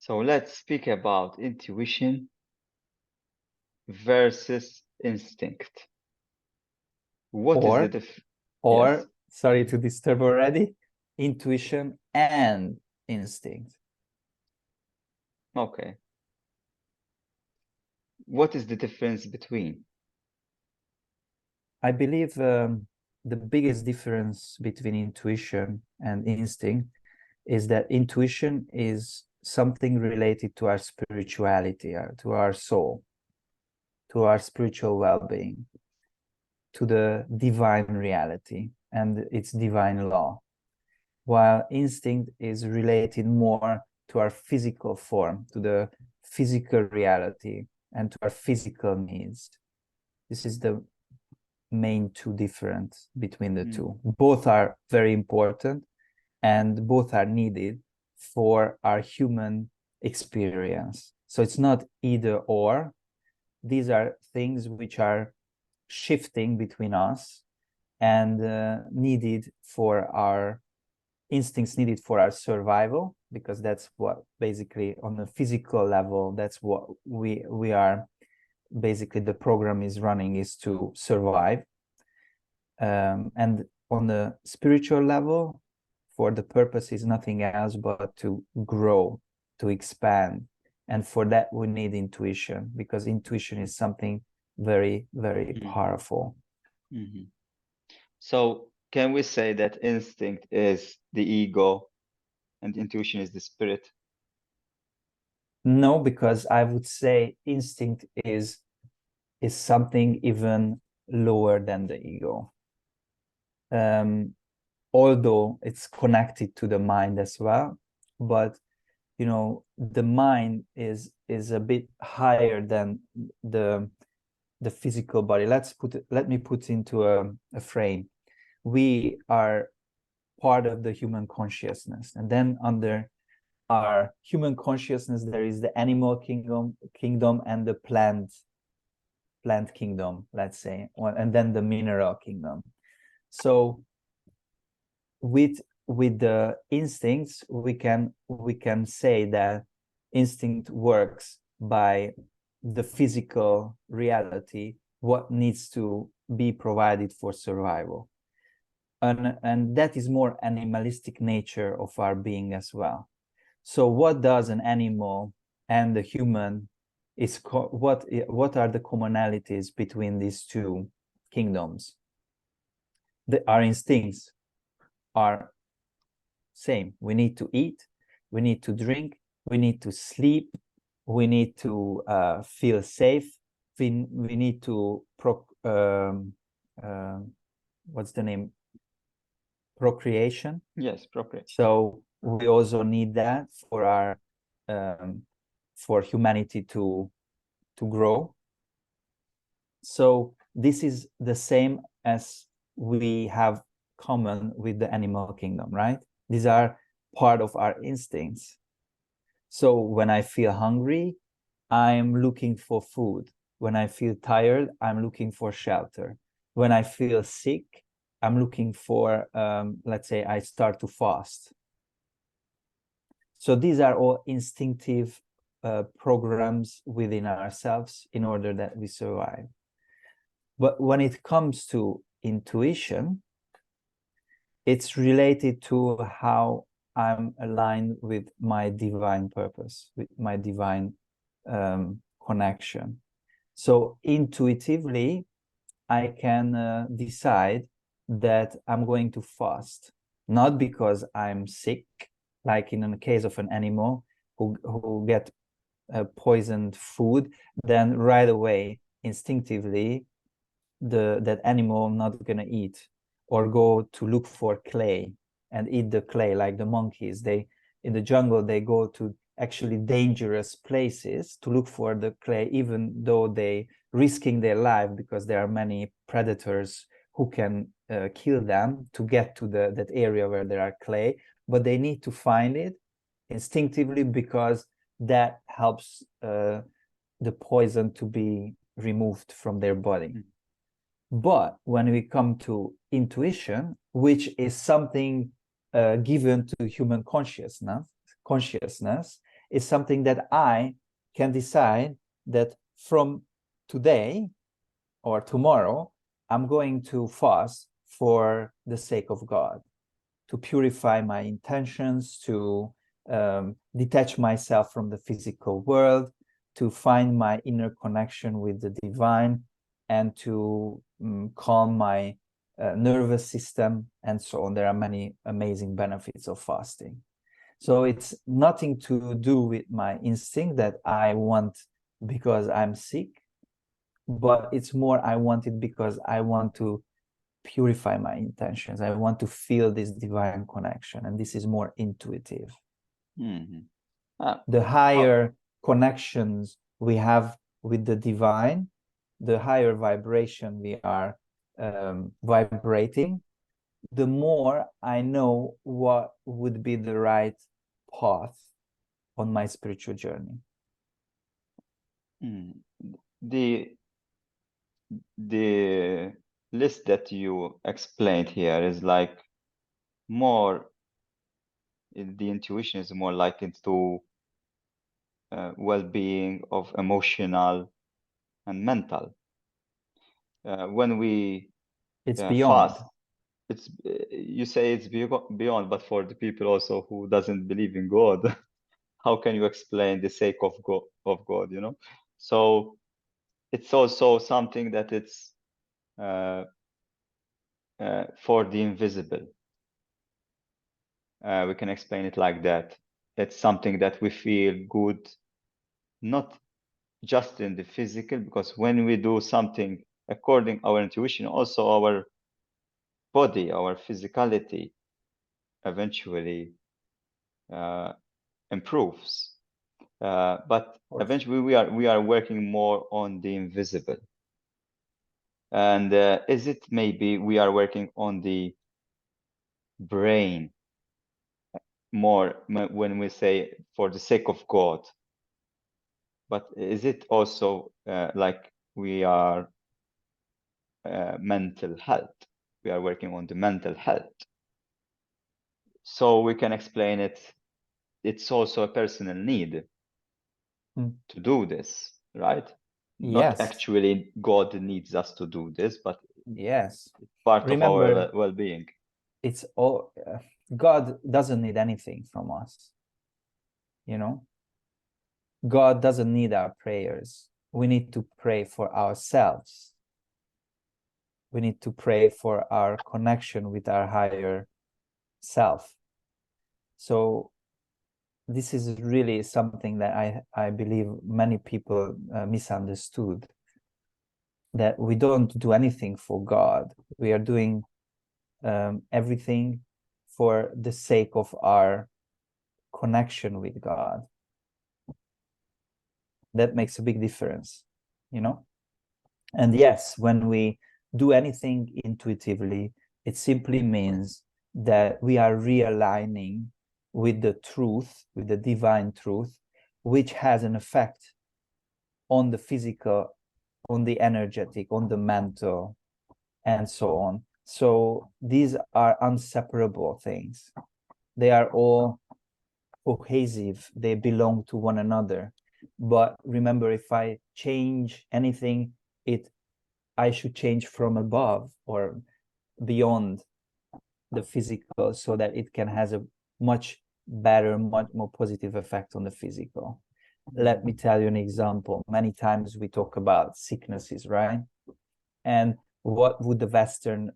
So let's speak about intuition versus instinct. What is the Or, diff? Yes. sorry to disturb already, intuition and instinct. Okay. What is the difference between? I believe the biggest difference between intuition and instinct is that intuition is something related to our spirituality, to our soul, to our spiritual well-being, to the divine reality and its divine law, while instinct is related more to our physical form, to the physical reality and to our physical needs. This is the main two difference between the two. Both are very important and both are needed for our human experience. So it's not either or. These are things which are shifting between us and needed for our instincts, needed for our survival, because that's what basically on the physical level, that's what we are basically, the program is running, is to survive. And on the spiritual level, for the purpose is nothing else but to grow, to expand. And for that, we need intuition, because intuition is something very, very powerful. So can we say that instinct is the ego and intuition is the spirit? No, because I would say instinct is something even lower than the ego. Although it's connected to the mind as well, but you know, the mind is a bit higher than the physical body. Let me put into a frame. We are part of the human consciousness, and then under our human consciousness there is the animal kingdom and the plant kingdom, let's say, and then the mineral kingdom. So with the instincts, we can say that instinct works by the physical reality, what needs to be provided for survival, and that is more animalistic nature of our being as well. So what does an animal and the human is what are the commonalities between these two kingdoms? Our instincts are same. We need to eat, we need to drink, we need to sleep, we need to feel safe, we need to what's the name, procreation. Yes, procreation. So we also need that for our for humanity to grow. So this is the same as we have common with the animal kingdom, right? These are part of our instincts. So when I feel hungry, I'm looking for food. When I feel tired, I'm looking for shelter. When I feel sick, I'm looking for, let's say, I start to fast. So these are all instinctive programs within ourselves in order that we survive. But when it comes to intuition, it's related to how I'm aligned with my divine purpose, with my divine connection. So intuitively, I can decide that I'm going to fast, not because I'm sick, like in the case of an animal who get poisoned food, then right away, instinctively, that animal not gonna eat, or go to look for clay and eat the clay, like the monkeys. They in the jungle, they go to actually dangerous places to look for the clay, even though they risking their life, because there are many predators who can kill them to get to that area where there are clay, but they need to find it instinctively, because that helps the poison to be removed from their body. But when we come to intuition, which is something given to human consciousness, It's something that I can decide that from today or tomorrow, I'm going to fast for the sake of God, to purify my intentions, to detach myself from the physical world, to find my inner connection with the divine, and to calm my nervous system, and so on. There are many amazing benefits of fasting. So it's nothing to do with my instinct that I want because I'm sick, but it's more I want it because I want to purify my intentions. I want to feel this divine connection, and this is more intuitive. The higher connections we have with the divine, the higher vibration we are vibrating, the more I know what would be the right path on my spiritual journey. The list that you explained here is like more, the intuition is more like into well-being of emotional and mental. When we it's beyond. fast, it's you say it's beyond, but for the people also who doesn't believe in God, how can you explain the sake of God, you know? So it's also something that it's for the invisible. We can explain it like that. It's something that we feel good, not just in the physical, because when we do something according our intuition, also our body, our physicality eventually improves. But eventually we are working more on the invisible. And is it maybe we are working on the brain more when we say for the sake of God? But is it also like we are mental health? We are working on the mental health. So we can explain it. It's also a personal need to do this, right? Yes. Not actually God needs us to do this, but yes, it's part remember, of our well-being. It's all God doesn't need anything from us, you know. God doesn't need our prayers. We need to pray for ourselves. We need to pray for our connection with our higher self. So this is really something that I believe many people misunderstood, that we don't do anything for God. We are doing everything for the sake of our connection with God. That makes a big difference, you know. And yes, when we do anything intuitively, it simply means that we are realigning with the truth, with the divine truth, which has an effect on the physical, on the energetic, on the mental, and so on. So these are inseparable things. They are all cohesive. They belong to one another. But remember, if I change anything, I should change from above or beyond the physical, so that it can has a much better, much more positive effect on the physical. Let me tell you an example. Many times we talk about sicknesses, right? And what would the Western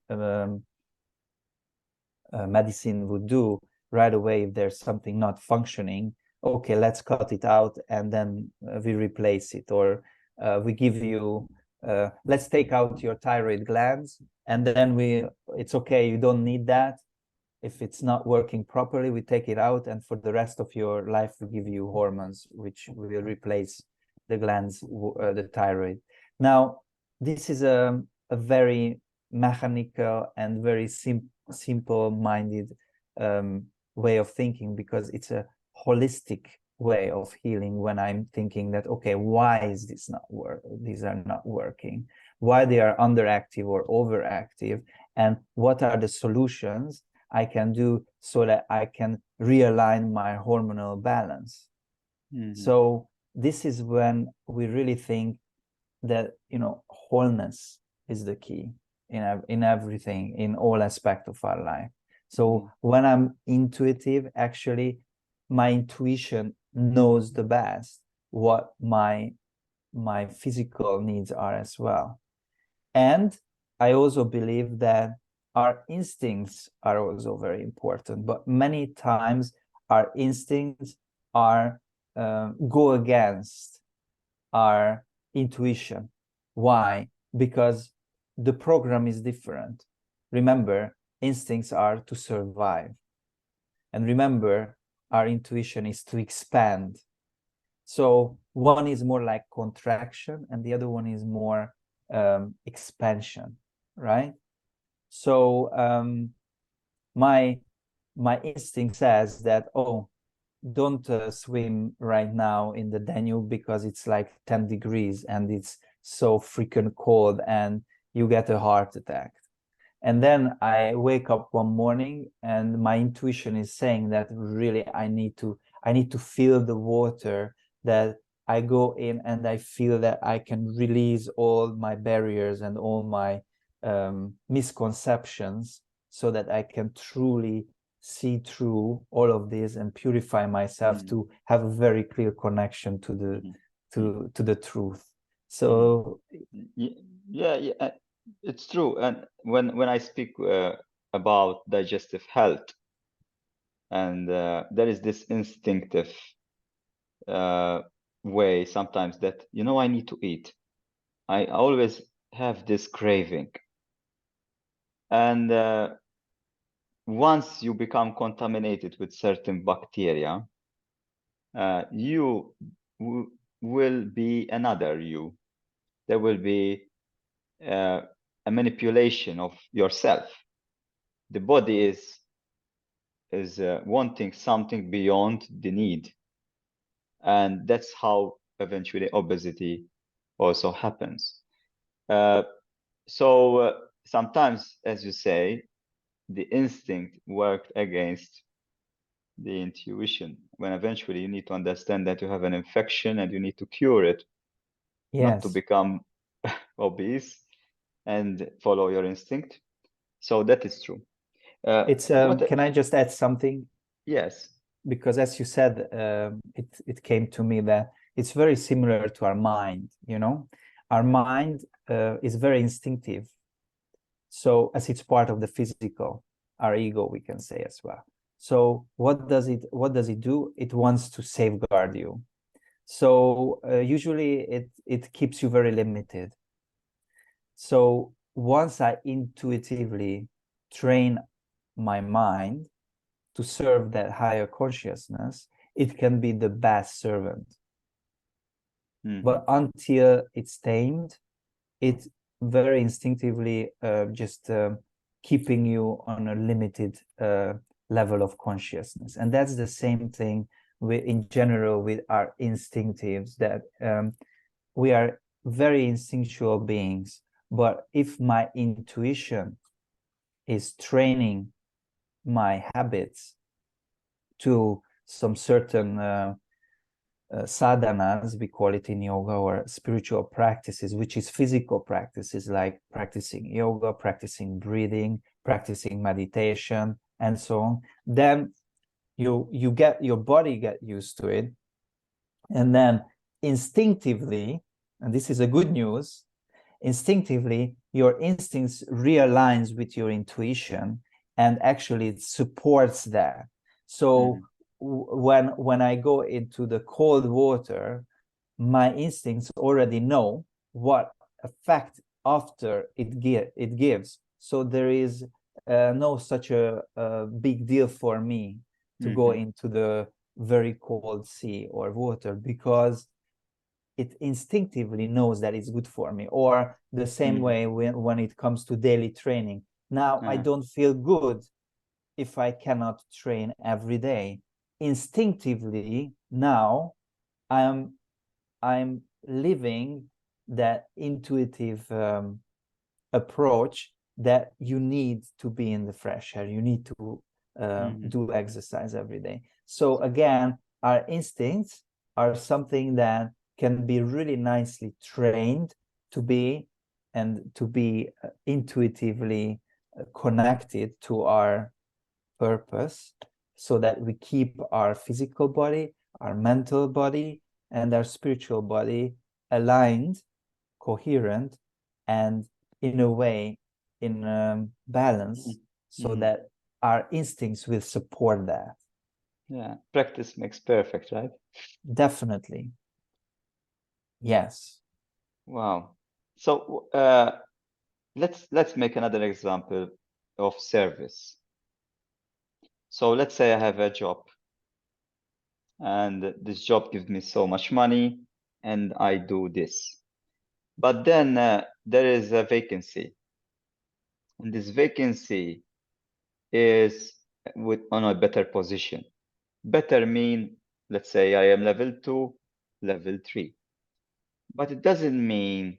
medicine would do right away if there's something not functioning? Okay, let's cut it out and then we replace it, or we give you let's take out your thyroid glands, and then it's okay, you don't need that. If it's not working properly, we take it out, and for the rest of your life we give you hormones which will replace the glands, the thyroid. Now this is a very mechanical and very simple-minded way of thinking, because it's a holistic way of healing. When I'm thinking that, okay, why is this not these are not working, why they are underactive or overactive, and what are the solutions I can do so that I can realign my hormonal balance. So this is when we really think that, you know, wholeness is the key in everything, in all aspects of our life. So when I'm intuitive, actually my intuition knows the best what my physical needs are as well. And I also believe that our instincts are also very important, but many times our instincts are go against our intuition. Why? Because the program is different. Remember, instincts are to survive. And remember, our intuition is to expand. So one is more like contraction and the other one is more expansion, right? So my instinct says that, oh, don't swim right now in the Danube because it's like 10 degrees and it's so freaking cold and you get a heart attack. And then I wake up one morning and my intuition is saying that really I need to feel the water, that I go in and I feel that I can release all my barriers and all my misconceptions so that I can truly see through all of this and purify myself to have a very clear connection to the truth. So yeah, it's true. And when I speak about digestive health, and there is this instinctive way sometimes that, you know, I need to eat. I always have this craving. And once you become contaminated with certain bacteria, you will be another you. There will be a manipulation of yourself. The body is wanting something beyond the need, and that's how eventually obesity also happens. So sometimes, as you say, the instinct worked against the intuition, when eventually you need to understand that you have an infection and you need to cure it, not to yes, become obese and follow your instinct. So that is true. it's can I just add something? Yes. Because as you said, it came to me that it's very similar to our mind, you know. Our mind is very instinctive. So as it's part of the physical, our ego, we can say as well. So what does it do? It wants to safeguard you. So usually it keeps you very limited. So once I intuitively train my mind to serve that higher consciousness, it can be the best servant. But until it's tamed, it very instinctively just keeping you on a limited level of consciousness. And that's the same thing in general with our instinctives, that we are very instinctual beings. But if my intuition is training my habits to some certain sadhanas, we call it in yoga, or spiritual practices, which is physical practices like practicing yoga, practicing breathing, practicing meditation, and so on, then you get your body get used to it, and then instinctively, and this is a good news, instinctively your instincts realigns with your intuition, and actually it supports that. So when I go into the cold water, my instincts already know what effect after it gives. So there is no such a big deal for me to go into the very cold sea or water, because it instinctively knows that it's good for me. Or the same way when it comes to daily training. Now I don't feel good if I cannot train every day. Instinctively now I'm living that intuitive approach that you need to be in the fresh air, you need to do exercise every day. So again, our instincts are something that can be really nicely trained to be, and to be intuitively connected to our purpose, so that we keep our physical body, our mental body, and our spiritual body aligned, coherent, and in a way in balance, so that our instincts will support that. Yeah, practice makes perfect, right? Definitely. Yes. Wow. So let's make another example of service. So let's say I have a job, and this job gives me so much money, and I do this. But then there is a vacancy, and this vacancy is on a better position. Better mean, let's say I am level 2, level 3. But it doesn't mean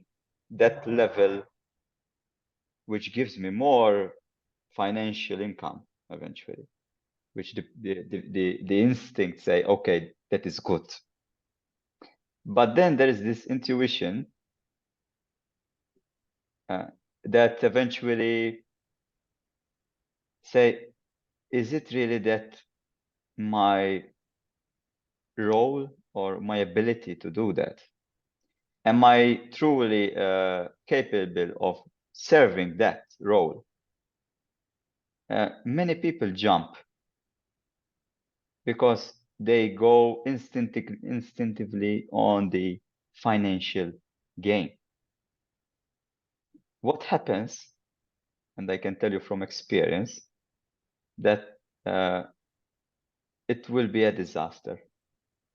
that level which gives me more financial income eventually, which the instincts say, okay, that is good. But then there is this intuition that eventually say, is it really that my role or my ability to do that? Am I truly capable of serving that role? Many people jump because they go instinctively on the financial gain. What happens, and I can tell you from experience, that it will be a disaster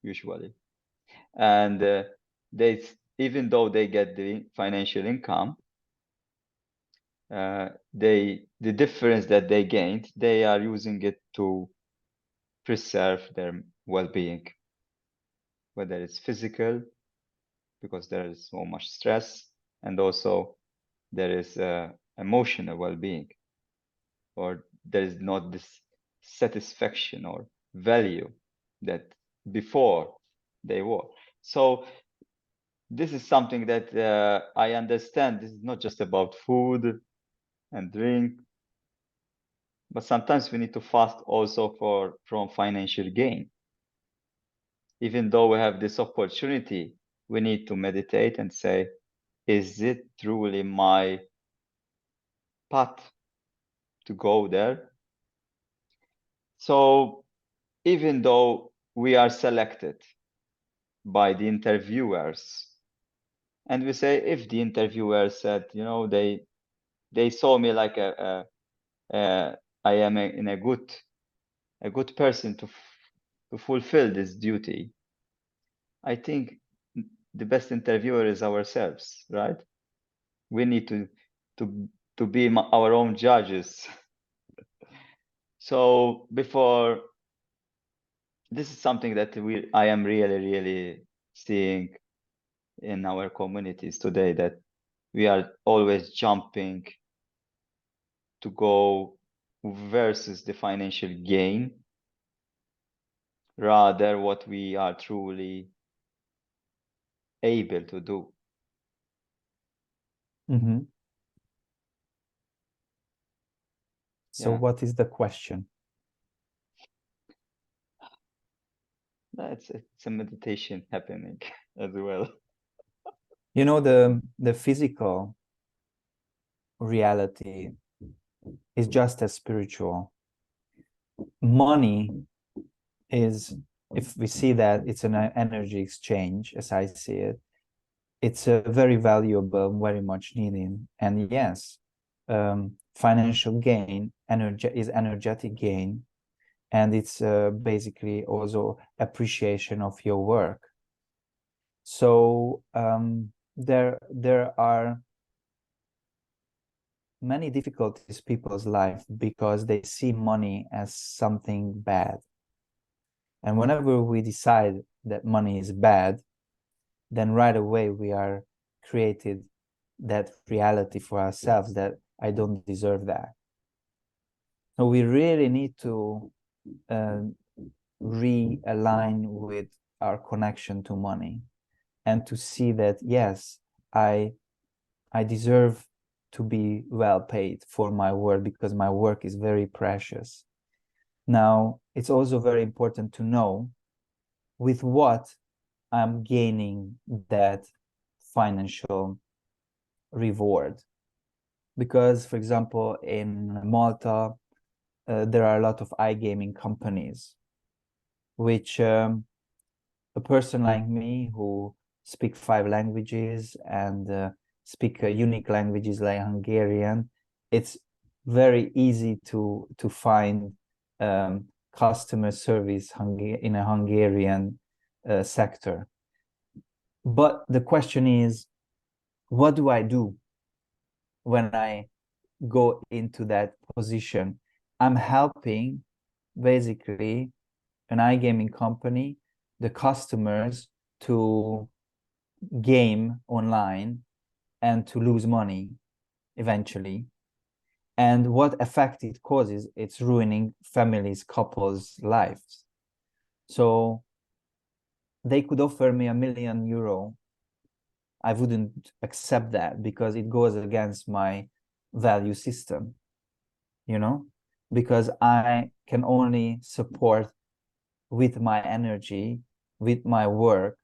usually. And they, even though they get the financial income, the difference that they gained, they are using it to preserve their well-being, whether it's physical, because there is so much stress, and also there is emotional well-being, or there is not this satisfaction or value that before they were. So this is something that I understand. This is not just about food and drink, but sometimes we need to fast also from financial gain. Even though we have this opportunity, we need to meditate and say, is it truly my path to go there? So even though we are selected by the interviewers, and we say, if the interviewer said, you know, they saw me like I am a good person to fulfill this duty, I think the best interviewer is ourselves, right? We need to be our own judges. So before, this is something that I am really seeing in our communities today, that we are always jumping to go versus the financial gain, rather what we are truly able to do. So what is the question? It's a meditation happening as well. You know, the physical reality is just as spiritual. Money is, if we see that it's an energy exchange, as I see it, it's a very valuable, very much needed. And yes, financial gain is energetic gain, and it's basically also appreciation of your work. So there are many difficulties in people's life because they see money as something bad. And whenever we decide that money is bad, then right away we are created that reality for ourselves, that I don't deserve that. So we really need to realign with our connection to money, and to see that, yes, I deserve to be well paid for my work because my work is very precious. Now, it's also very important to know with what I'm gaining that financial reward. Because, for example, in Malta, there are a lot of iGaming companies, which a person like me who speak 5 languages and speak unique languages like Hungarian, it's very easy to find customer service in a Hungarian sector. But the question is, what do I do when I go into that position? I'm helping basically an iGaming company, the customers, to game online and to lose money eventually. And what effect it causes, it's ruining families, couples' lives. So they could offer me €1 million. I wouldn't accept that because it goes against my value system, you know, because I can only support with my energy, with my work,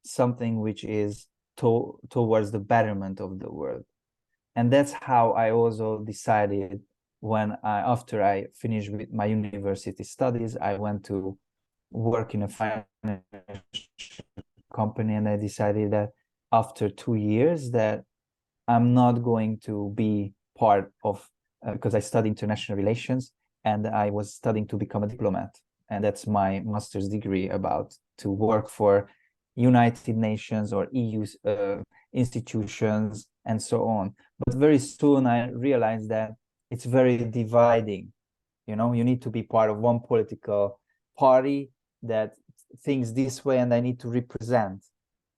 something which is towards the betterment of the world. And that's how I also decided after I finished with my university studies, I went to work in a financial company, and I decided that after 2 years that I'm not going to be part of, because I studied international relations and I was studying to become a diplomat. And that's my master's degree, about to work for United Nations or EU institutions and so on. But very soon I realized that it's very dividing. You know, you need to be part of one political party that thinks this way, and I need to represent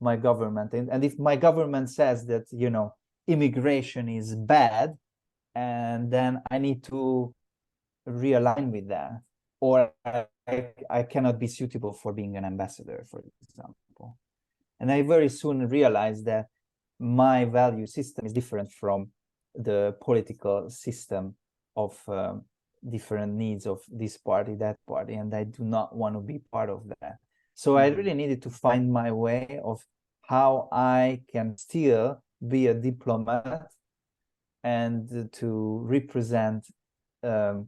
my government. And if my government says that, you know, immigration is bad, and then I need to realign with that, or I cannot be suitable for being an ambassador, for example. And I very soon realized that my value system is different from the political system of different needs of this party, that party, and I do not want to be part of that. So I really needed to find my way of how I can still be a diplomat and to represent a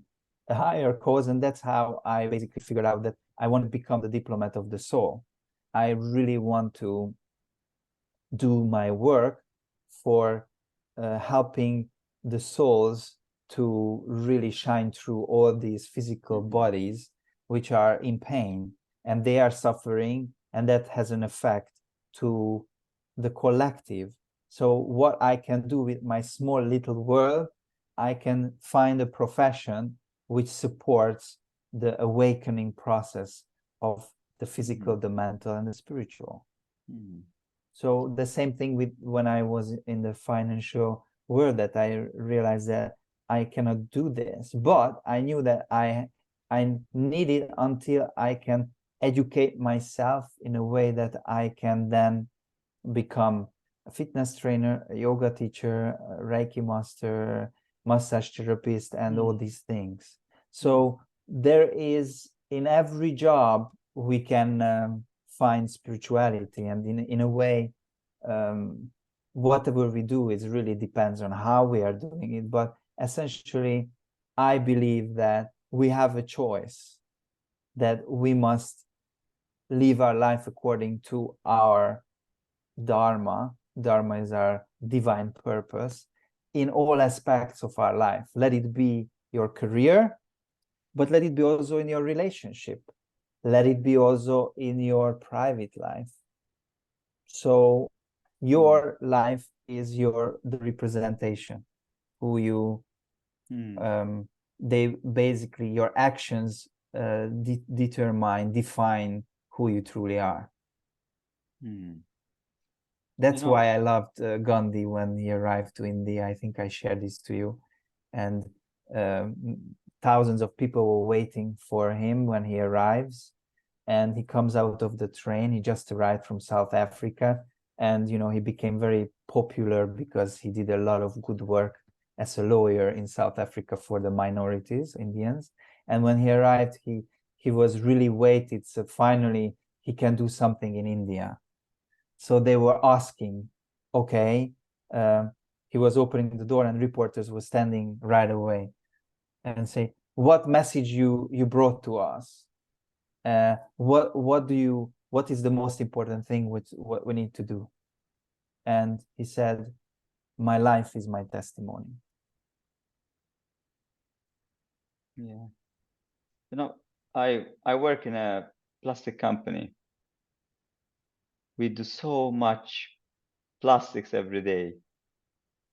higher cause. And that's how I basically figured out that I want to become the diplomat of the soul. I really want to do my work for helping the souls to really shine through all these physical bodies which are in pain and they are suffering, and that has an effect to the collective. So what I can do with my small little world, I can find a profession which supports the awakening process of the physical, the mental, and the spiritual. So the same thing with when I was in the financial world, that I realized that I cannot do this, but I knew that I need it until I can educate myself in a way that I can then become a fitness trainer, a yoga teacher, a Reiki master, massage therapist, and all these things. So there is, in every job we can find spirituality, and in a way, whatever we do, it really depends on how we are doing it. But essentially, I believe that we have a choice, that we must live our life according to our dharma. Dharma is our divine purpose in all aspects of our life. Let it be your career, but let it be also in your relationship. Let it be also in your private life. So your life is the representation, who you they basically, your actions define who you truly are. That's why I loved Gandhi when he arrived to India. I think I shared this to you, and thousands of people were waiting for him when he arrives, and he comes out of the train. He just arrived from South Africa, and he became very popular because he did a lot of good work as a lawyer in South Africa for the minorities, Indians. And when he arrived, he was really waited, so finally he can do something in India. So they were asking, okay, he was opening the door and reporters were standing right away and say, what message you brought to us? What is the most important thing which what we need to do? And he said, my life is my testimony. Yeah. I work in a plastic company. We do so much plastics every day.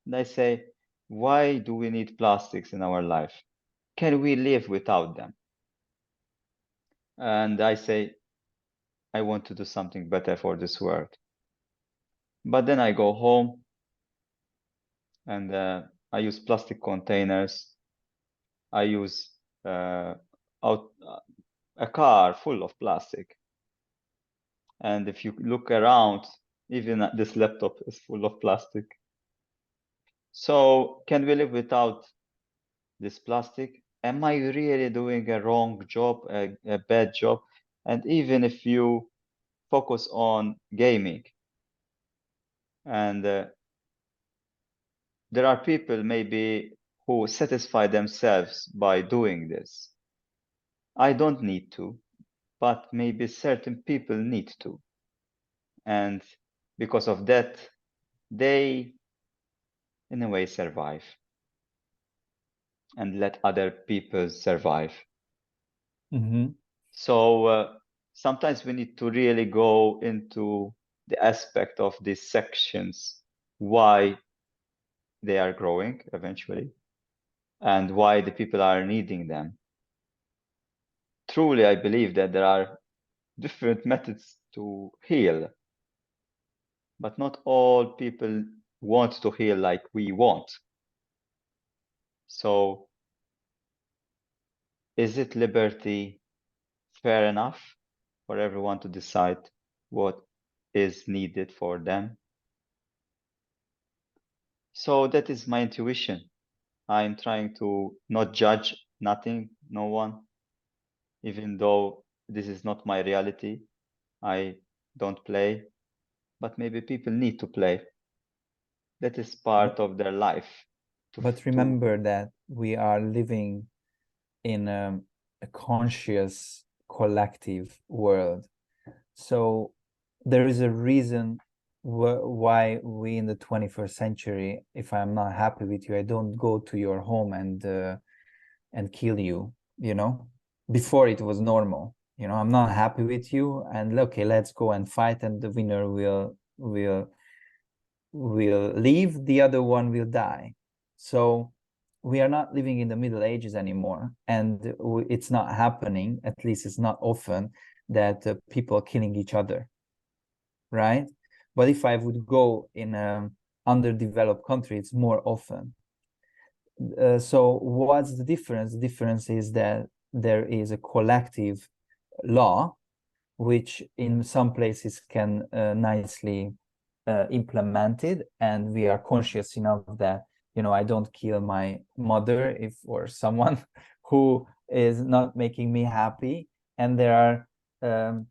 And I say, why do we need plastics in our life? Can we live without them? And I say, I want to do something better for this world. But then I go home and I use plastic containers. I use a car full of plastic. And if you look around, even this laptop is full of plastic. So can we live without this plastic? Am I really doing a wrong job, a bad job? And even if you focus on gaming, and there are people maybe who satisfy themselves by doing this. I don't need to, but maybe certain people need to. And because of that, they, in a way, survive and let other people survive. Mm-hmm. So sometimes we need to really go into the aspect of these sections, why they are growing eventually, and why the people are needing them. Truly, I believe that there are different methods to heal, but not all people want to heal like we want. So, is it liberty fair enough for everyone to decide what is needed for them? So that is my intuition. I'm trying to not judge nothing, no one, even though this is not my reality. I don't play, but maybe people need to play. That is part of their life. But remember that we are living in a conscious collective world. So there is a reason why we in the 21st century, if I'm not happy with you, I don't go to your home and kill you, Before it was normal. I'm not happy with you, and okay, let's go and fight, and the winner will leave, the other one will die. So we are not living in the Middle Ages anymore, and it's not happening, at least it's not often, that people are killing each other, right? But if I would go in an underdeveloped country, it's more often. So what's the difference? The difference is that there is a collective law, which in some places can nicely implemented, and we are conscious enough that I don't kill my mother or someone who is not making me happy. And there are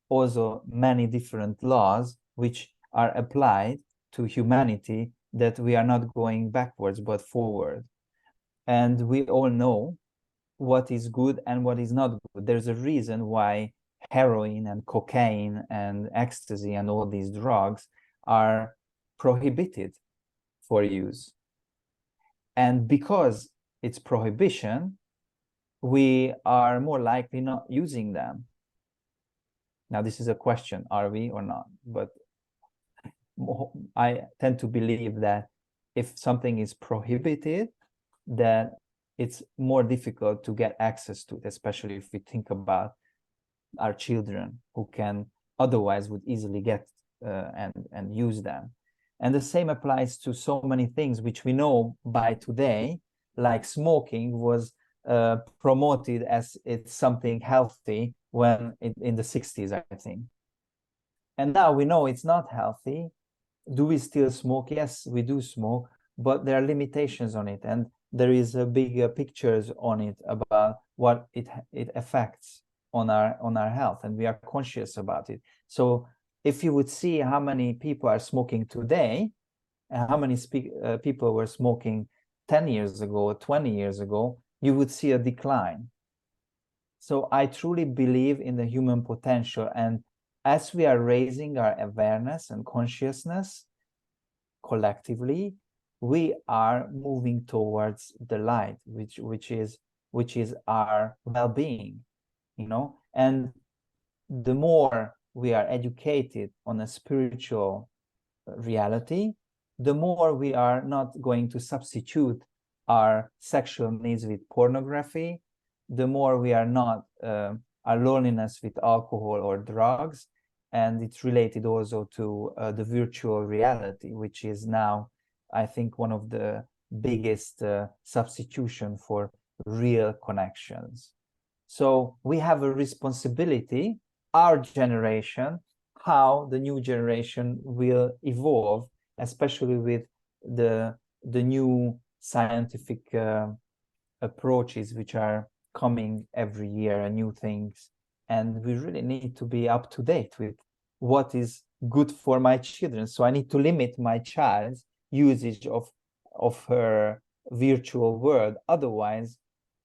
also many different laws which are applied to humanity, that we are not going backwards but forward. And we all know what is good and what is not good. There's a reason why heroin and cocaine and ecstasy and all these drugs are prohibited for use. And because it's prohibition, we are more likely not using them. Now, this is a question, are we or not? But I tend to believe that if something is prohibited, that it's more difficult to get access to it, especially if we think about our children who can otherwise would easily get and use them. And the same applies to so many things which we know by today, like smoking was promoted as it's something healthy when in the 60s, I think. And now we know it's not healthy. Do we still smoke? Yes, we do smoke, but there are limitations on it, and there is a big pictures on it about what it affects on our health, and we are conscious about it. So if you would see how many people are smoking today and how many people were smoking 10 years ago, 20 years ago, you would see a decline. So I truly believe in the human potential, and as we are raising our awareness and consciousness collectively, we are moving towards the light, which is our well-being, you know. And the more we are educated on a spiritual reality, the more we are not going to substitute our sexual needs with pornography, the more we are not our loneliness with alcohol or drugs. And it's related also to the virtual reality, which is now, I think, one of the biggest substitution for real connections. So we have a responsibility, our generation, how the new generation will evolve, especially with the new scientific approaches which are coming every year, and new things. And we really need to be up to date with what is good for my children. So I need to limit my child's usage of her virtual world. Otherwise,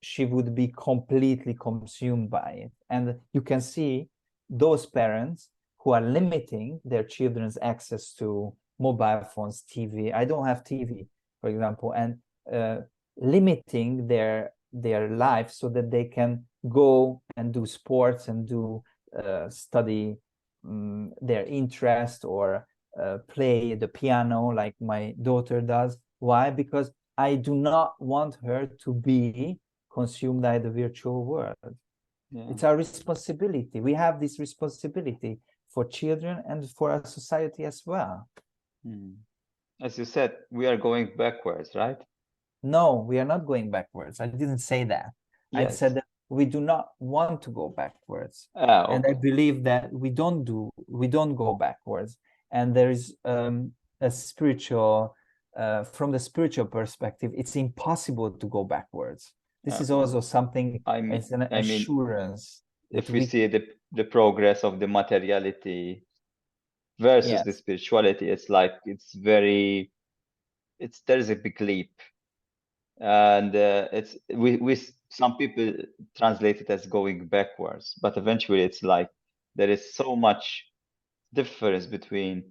she would be completely consumed by it. And you can see those parents who are limiting their children's access to mobile phones, TV. I don't have TV, for example, and limiting their life so that they can go and do sports and do study their interest, or play the piano like my daughter does. Why? Because I do not want her to be consumed by the virtual world. Yeah. It's our responsibility. We have this responsibility for children and for our society as well. As you said, we are going backwards, right? No, we are not going backwards. I didn't say that. Yes. I said that we do not want to go backwards. Okay. And I believe that we don't go backwards. And there is a spiritual, from the spiritual perspective, it's impossible to go backwards. This is also something, it's an assurance. If we see the progress of the materiality versus the spirituality, it's like, there's a big leap. And some people translate it as going backwards, but eventually it's like there is so much difference between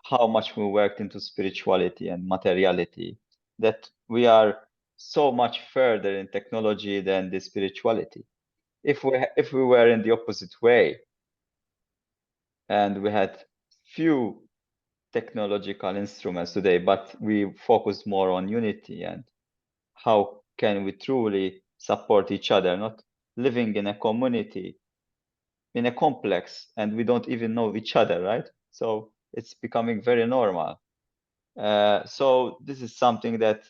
how much we worked into spirituality and materiality, that we are so much further in technology than the spirituality. If we were in the opposite way, and we had few technological instruments today, but we focused more on unity and how can we truly support each other, not living in a community, in a complex, and we don't even know each other, right? So it's becoming very normal. So this is something that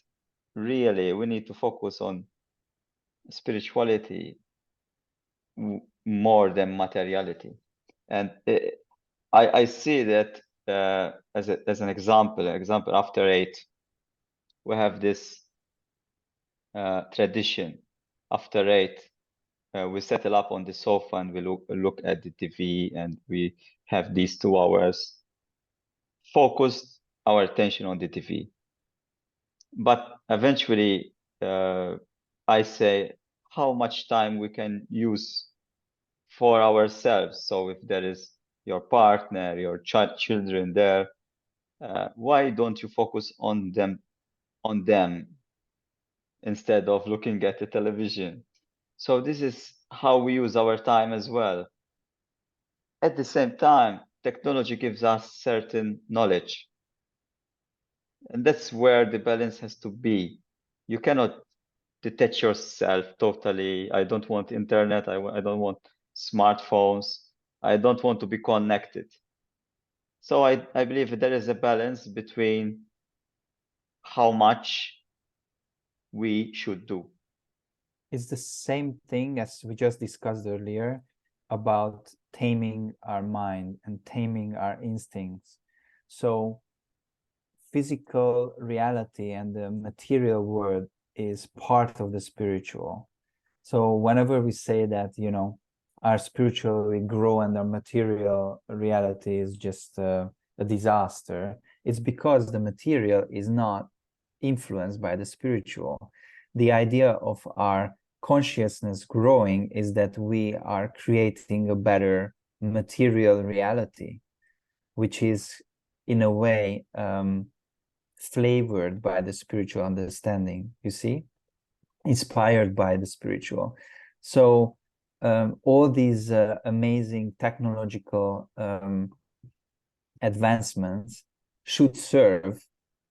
really we need to focus on spirituality more than materiality. And I see that as an example after 8, we have this tradition. After 8, we settle up on the sofa and we look at the TV, and we have these 2 hours focused our attention on the TV. But eventually, I say how much time we can use for ourselves. So if there is your partner, your children there, why don't you focus on them instead of looking at the television? So this is how we use our time as well. At the same time, technology gives us certain knowledge, and that's where the balance has to be. You cannot detach yourself totally. I don't want internet. I don't want smartphones. I don't want to be connected. So I believe there is a balance between how much we should do. It's the same thing as we just discussed earlier. about taming our mind and taming our instincts. So physical reality and the material world is part of the spiritual. So whenever we say that, you know, our spiritual we grow and our material reality is just a disaster, it's because the material is not influenced by the spiritual. The idea of our consciousness growing is that we are creating a better material reality, which is in a way flavored by the spiritual understanding, you see, inspired by the spiritual. So all these amazing technological advancements should serve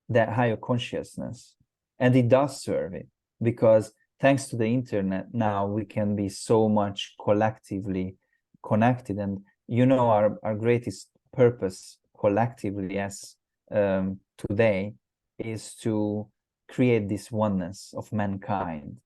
that higher consciousness, and it does serve it, because thanks to the internet now we can be so much collectively connected. And you know, our greatest purpose collectively as today is to create this oneness of mankind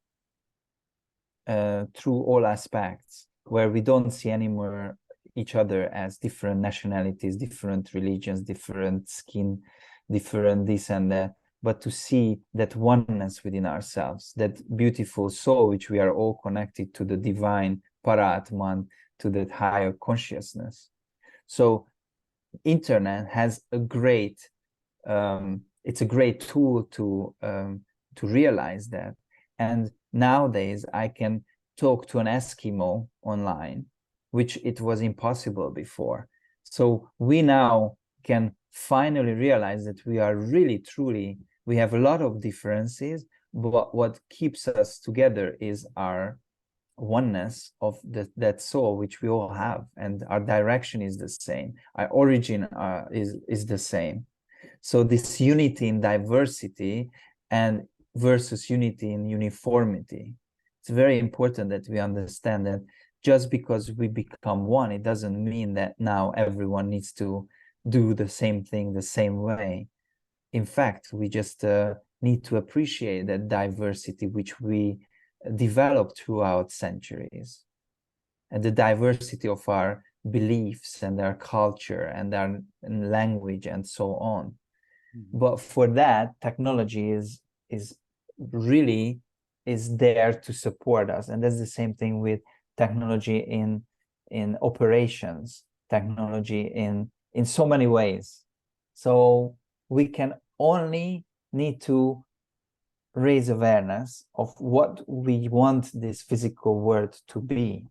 through all aspects, where we don't see anymore each other as different nationalities, different religions, different skin, different this and that, but to see that oneness within ourselves, that beautiful soul which we are all connected to, the divine Paratman, to that higher consciousness. So internet has a great it's a great tool to realize that. And nowadays I can talk to an Eskimo online, which it was impossible before. So we now can finally realize that we are really truly, we have a lot of differences, but what keeps us together is our oneness of that soul which we all have, and our direction is the same, our origin is the same. So this unity in diversity and versus unity in uniformity, it's very important that we understand that just because we become one, it doesn't mean that now everyone needs to do the same thing the same way. In fact, we just need to appreciate that diversity which we developed throughout centuries, and the diversity of our beliefs and our culture and our language and so on. But for that, technology is really is there to support us. And that's the same thing with technology in operations, technology in so many ways. So we can only need to raise awareness of what we want this physical world to be.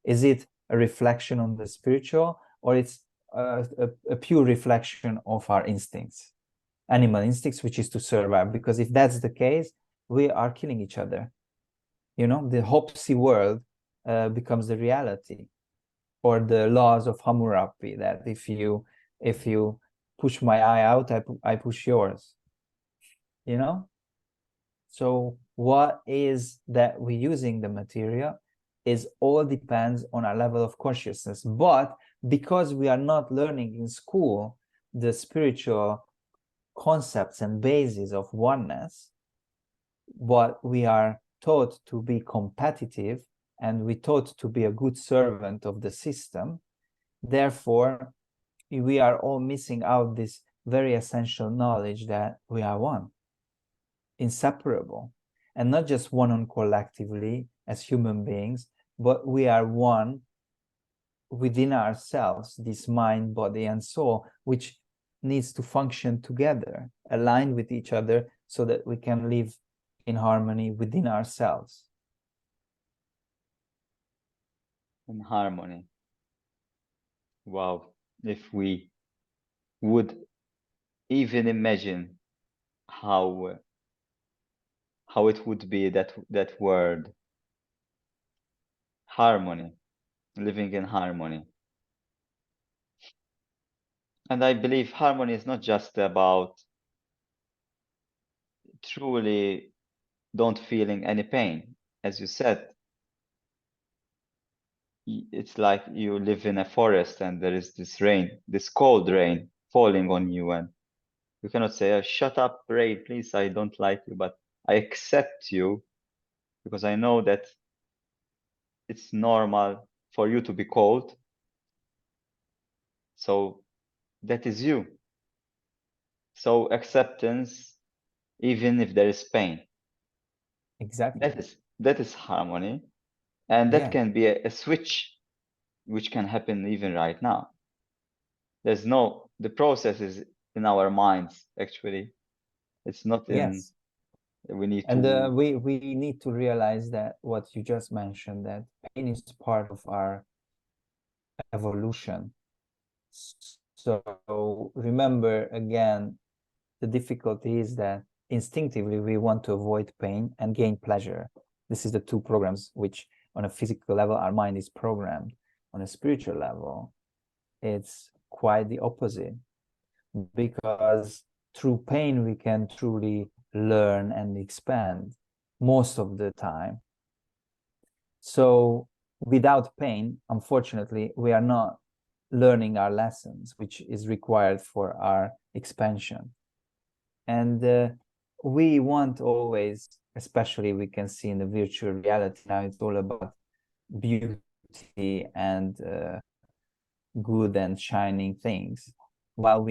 Is it a reflection on the spiritual, or it's a pure reflection of our instincts, animal instincts, which is to survive? Because if that's the case, we are killing each other. You know, the Hopsi world becomes the reality, or the laws of Hammurabi, that if you push my eye out, I push yours. You know. So what is that we're using the material is all depends on our level of consciousness. But because we are not learning in school the spiritual concepts and bases of oneness, but we are taught to be competitive and we taught to be a good servant of the system, therefore we are all missing out this very essential knowledge that we are one, inseparable, and not just one on collectively as human beings, but we are one within ourselves, this mind, body, and soul, which needs to function together, aligned with each other, so that we can live in harmony within ourselves. In harmony. Wow. If we would even imagine how it would be, that word, harmony, living in harmony. And I believe harmony is not just about truly don't feeling any pain. As you said, it's like you live in a forest and there is this rain, this cold rain falling on you, and you cannot say, oh, shut up, rain, please, I don't like you, but I accept you because I know that it's normal for you to be cold. So that is you. So acceptance, even if there is pain. Exactly. That is harmony. And that Yeah. can be a switch, which can happen even right now. The process is in our minds, actually. It's not in, Yes. we need And to, we need to realize that what you just mentioned, that pain is part of our evolution. So remember again, the difficulty is that instinctively we want to avoid pain and gain pleasure. This is the two programs which, on a physical level, our mind is programmed. On a spiritual level, it's quite the opposite, because through pain we can truly learn and expand most of the time. So without pain, unfortunately, we are not learning our lessons, which is required for our expansion. And we want always, especially we can see in the virtual reality now, it's all about beauty and good and shining things. While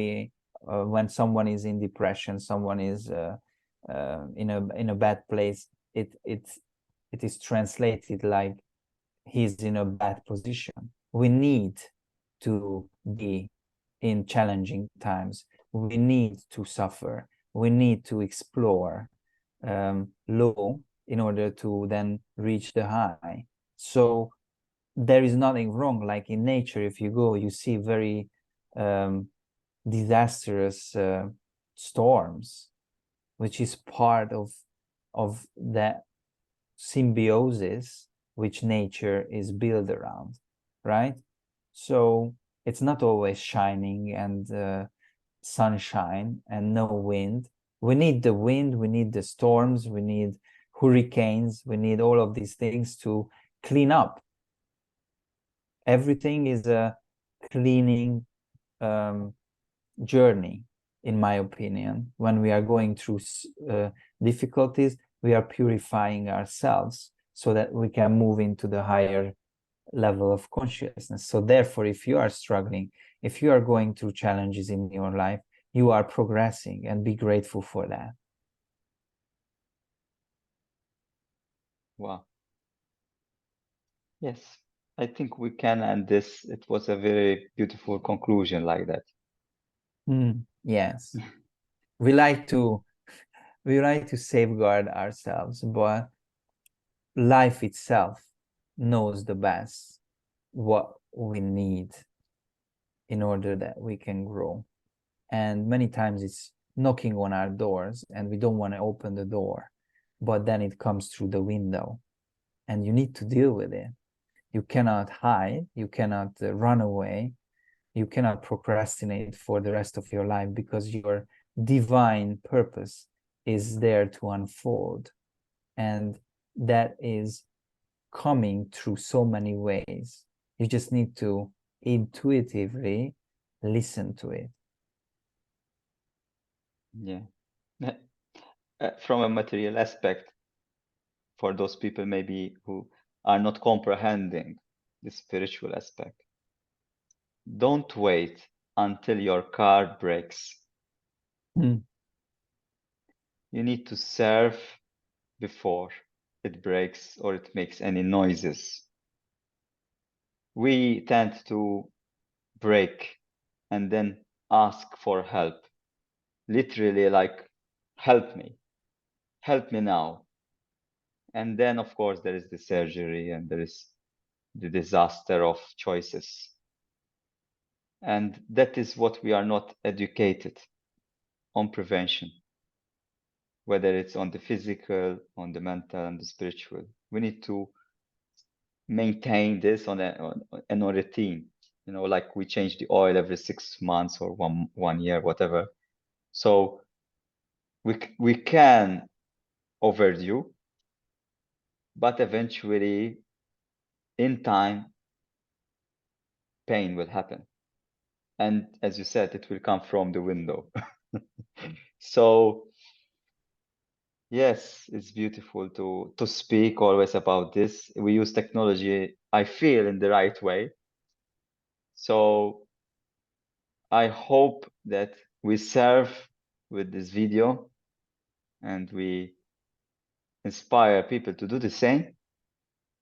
when someone is in depression, someone is in a bad place, it is translated like he's in a bad position. We need to be in challenging times. We need to suffer. We need to explore low in order to then reach the high. So there is nothing wrong. Like in nature, if you go, you see very disastrous storms, which is part of that symbiosis which nature is built around, right? So it's not always shining and sunshine and no wind. We need the wind, we need the storms, we need hurricanes, we need all of these things to clean up. Everything is a cleaning journey, in my opinion. When we are going through difficulties, we are purifying ourselves so that we can move into the higher level of consciousness. So therefore, if you are struggling, if you are going through challenges in your life, you are progressing, and be grateful for that. wow. Yes, I think we can end this. It was a very beautiful conclusion like that. Yes. we like to safeguard ourselves, but life itself knows the best what we need in order that we can grow. And many times it's knocking on our doors and we don't want to open the door, but then it comes through the window and you need to deal with it. You cannot hide, you cannot run away, you cannot procrastinate for the rest of your life, because your divine purpose is there to unfold. And that is coming through so many ways. You just need to intuitively listen to it. Yeah. From a material aspect, for those people maybe who are not comprehending the spiritual aspect, don't wait until your car breaks. Mm. You need to serve before it breaks or it makes any noises. We tend to break and then ask for help. Literally, like, help me now. And then, of course, there is the surgery and there is the disaster of choices. And that is what we are not educated on prevention, whether it's on the physical, on the mental, and the spiritual. We need to maintain this on a routine. You know, like we change the oil every 6 months or one year, whatever. So we can overdue, but eventually, in time, pain will happen. And as you said, it will come from the window. So yes, it's beautiful to speak always about this. We use technology I feel in the right way. So I hope that we serve with this video and we inspire people to do the same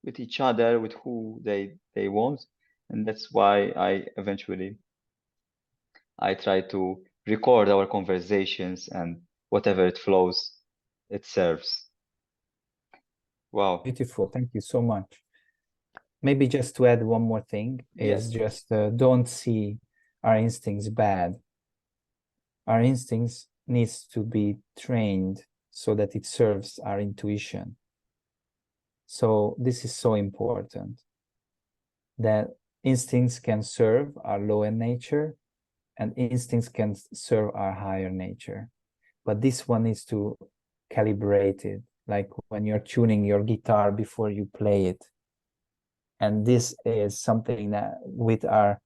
with each other, with who they want. And that's why I try to record our conversations, and whatever it flows, it serves. Wow. Beautiful. Thank you so much. Maybe just to add one more thing is just don't see our instincts bad. Our instincts needs to be trained so that it serves our intuition. So this is so important, that instincts can serve our lower nature and instincts can serve our higher nature. But this one needs to calibrate it, like when you're tuning your guitar before you play it. And this is something that with our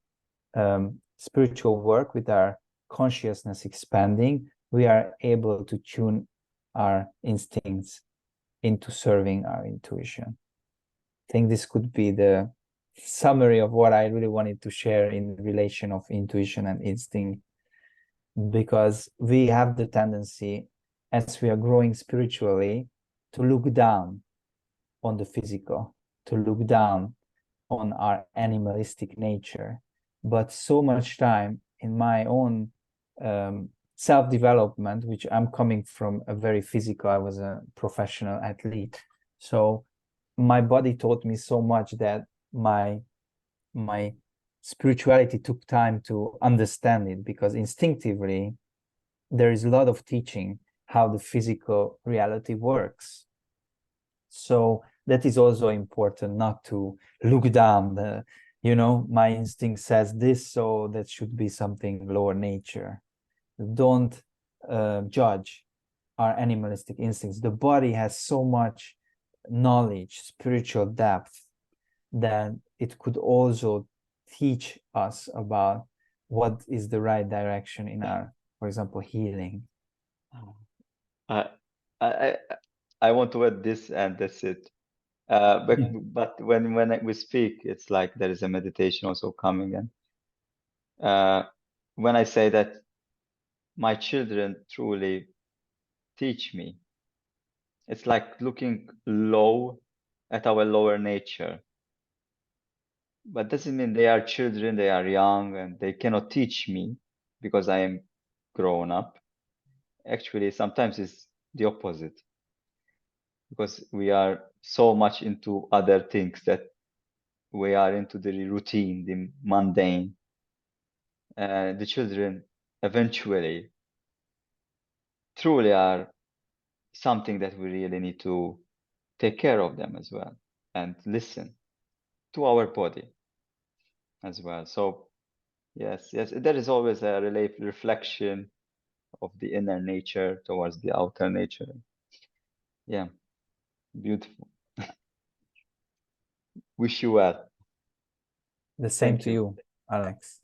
spiritual work, with our consciousness expanding, we are able to tune our instincts into serving our intuition. I think this could be the summary of what I really wanted to share in relation of intuition and instinct, because we have the tendency, as we are growing spiritually, to look down on the physical, to look down on our animalistic nature. But so much time in my own self-development, which I'm coming from a very physical, I was a professional athlete. So my body taught me so much that my spirituality took time to understand it, because instinctively there is a lot of teaching how the physical reality works. So that is also important, not to look down the, my instinct says this, so that should be something lower nature. Don't judge our animalistic instincts. The body has so much knowledge, spiritual depth, that it could also teach us about what is the right direction in our, for example, healing. I I want to add this, and that's it. But when we speak, it's like there is a meditation also coming in. When I say that my children truly teach me, it's like looking low at our lower nature. But doesn't mean they are children, they are young, and they cannot teach me because I am grown up. Actually, sometimes it's the opposite, because we are so much into other things that we are into the routine, the mundane. The children eventually truly are something that we really need to take care of them as well, and listen to our body as well. So yes, there is always a reflection of the inner nature towards the outer nature. Yeah, beautiful. Wish you well. The same Thank to you. you, Alex.